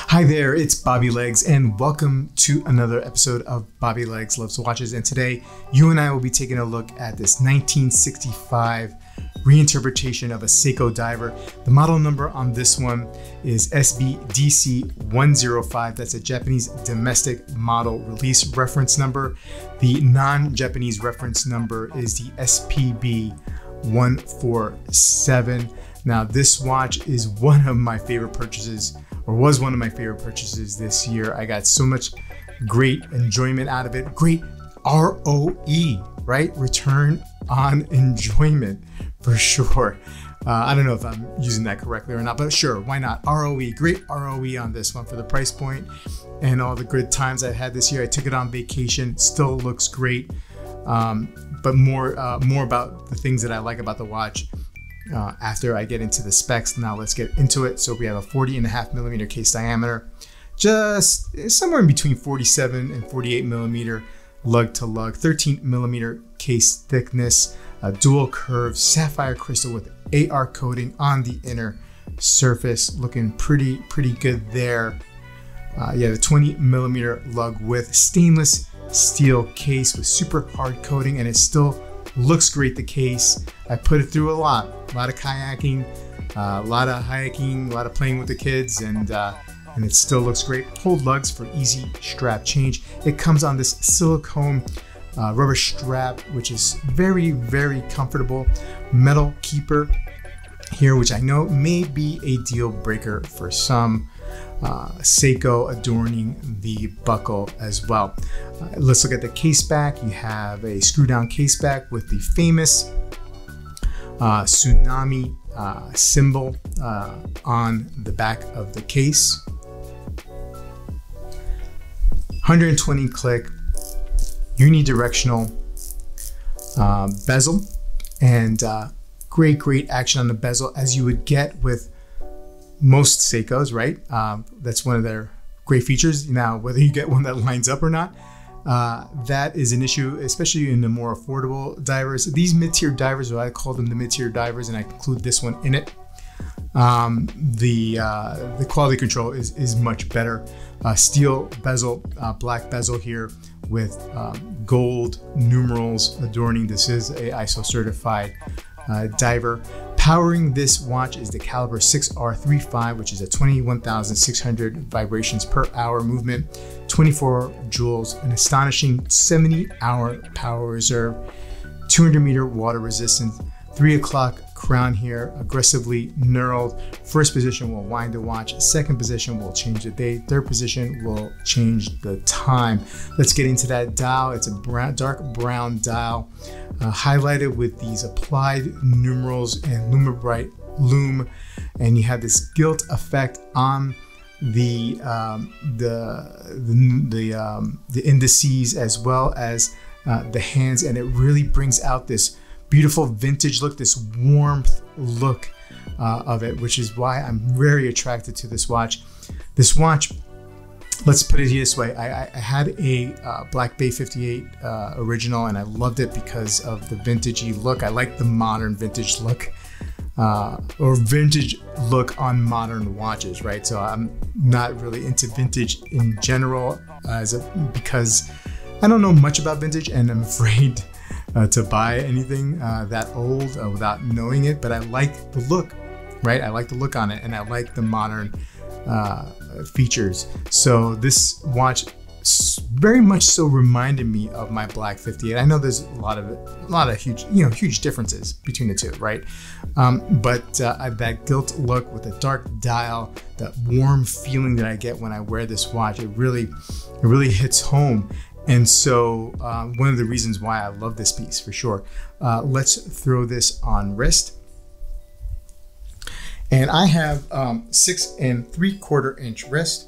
Hi there, it's Bobby Legs and welcome to another episode of Bobby Legs Loves Watches. And today you and I will be taking a look at this 1965 reinterpretation of a Seiko diver. The model number on this one is SBDC105. That's a Japanese domestic model release reference number. The non-Japanese reference number is the SPB147. Now this watch is one of my favorite purchases, or was one of my favorite purchases this year. I got so much great enjoyment out of it. Great ROE, right? Return on enjoyment for sure. I don't know if I'm using that correctly or not, but sure, why not? ROE, great ROE on this one for the price point and all the good times I had this year. I took it on vacation, still looks great, but more about the things that I like about the watch after I get into the specs. Now let's get into it. So we have a 40.5mm case diameter, just somewhere in between 47 and 48 millimeter lug to lug, 13mm case thickness, a dual curve sapphire crystal with AR coating on the inner surface, looking pretty good there. Yeah, the 20mm lug width, stainless steel case with super hard coating, and it still looks great. The case, I put it through a lot of kayaking, a lot of hiking, a lot of playing with the kids, and it still looks great. Hold lugs for easy strap change. It comes on this silicone rubber strap, which is very comfortable. Metal keeper here, which I know may be a deal breaker for some. Seiko adorning the buckle as well. Let's look at the case back. You have a screw down case back with the famous tsunami symbol on the back of the case. 120 click unidirectional bezel, and great action on the bezel, as you would get with most Seikos, right? That's one of their great features. Now, whether you get one that lines up or not, that is an issue, especially in the more affordable divers. These mid-tier divers, I call them the mid-tier divers, and I include this one in it. The quality control is much better. Steel bezel, black bezel here with gold numerals adorning. This is a ISO certified diver. Powering this watch is the caliber 6R35, which is a 21,600 vibrations per hour movement, 24 joules, an astonishing 70-hour power reserve, 200-meter water resistance, 3 o'clock crown here, aggressively knurled. First position will wind the watch, second position will change the date, third position will change the time. Let's get into that dial. It's a dark brown dial, highlighted with these applied numerals and Lumibright lume, and you have this gilt effect on the indices as well as the hands, and it really brings out this beautiful vintage look, this warmth look of it, which is why I'm very attracted to this watch. This watch, let's put it this way, I had a Black Bay 58 original, and I loved it because of the vintagey look. I like the modern vintage look, or vintage look on modern watches, right? So I'm not really into vintage in general, because I don't know much about vintage, and I'm afraid to buy anything that old without knowing it, but I like the look, right? I like the look on it, and I like the modern features. So this watch very much so reminded me of my Black 58. I know there's a lot of huge differences between the two, right? But that gilt look with the dark dial, that warm feeling that I get when I wear this watch, it really hits home. And so one of the reasons why I love this piece for sure. Let's throw this on wrist. And I have 6 3/4 inch wrist.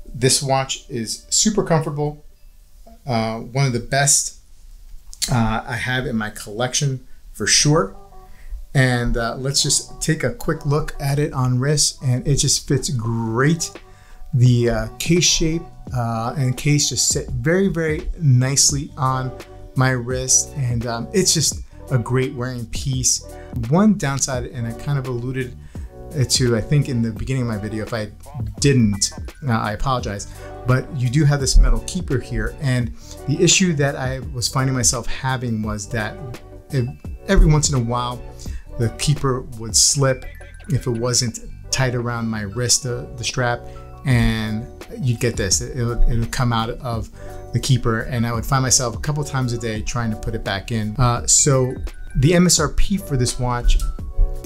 This watch is super comfortable. One of the best I have in my collection for sure. And let's just take a quick look at it on wrist, and it just fits great. The case shape and case just sit very nicely on my wrist, and it's just a great wearing piece. One downside, and I kind of alluded to, I think in the beginning of my video. If I didn't, I apologize. But you do have this metal keeper here. And the issue that I was finding myself having was that every once in a while, the keeper would slip if it wasn't tight around my wrist, the strap, and you'd get this. It would come out of the keeper, and I would find myself a couple times a day trying to put it back in. So the MSRP for this watch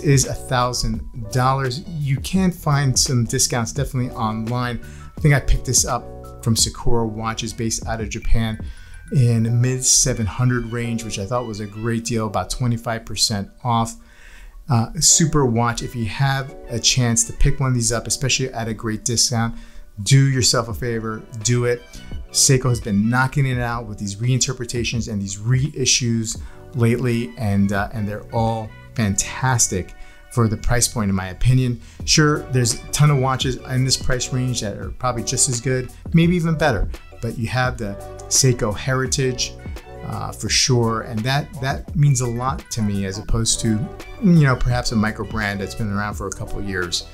is $1,000. You can find some discounts definitely online. I think I picked this up from Sakura Watches based out of Japan in the mid 700 range, which I thought was a great deal, about 25% off. Super watch. If you have a chance to pick one of these up, especially at a great discount, do yourself a favor, do it. Seiko has been knocking it out with these reinterpretations and these reissues lately, and they're all fantastic for the price point, in my opinion. Sure, there's a ton of watches in this price range that are probably just as good, maybe even better, but you have the Seiko Heritage for sure, and that means a lot to me, as opposed to, you know, perhaps a micro brand that's been around for a couple of years,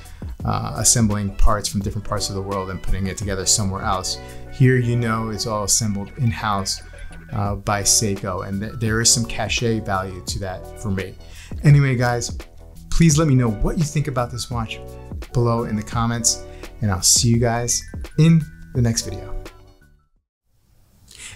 assembling parts from different parts of the world and putting it together somewhere else. Here, you know, it's all assembled in-house by Seiko, and there is some cachet value to that for me. Anyway, guys, please let me know what you think about this watch below in the comments, and I'll see you guys in the next video.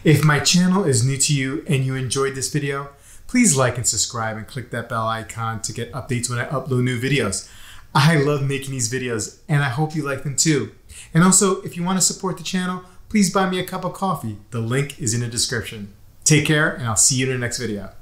If my channel is new to you and you enjoyed this video, please like and subscribe and click that bell icon to get updates when I upload new videos. I love making these videos, and I hope you like them too. And also, if you want to support the channel, please buy me a cup of coffee. The link is in the description. Take care, and I'll see you in the next video.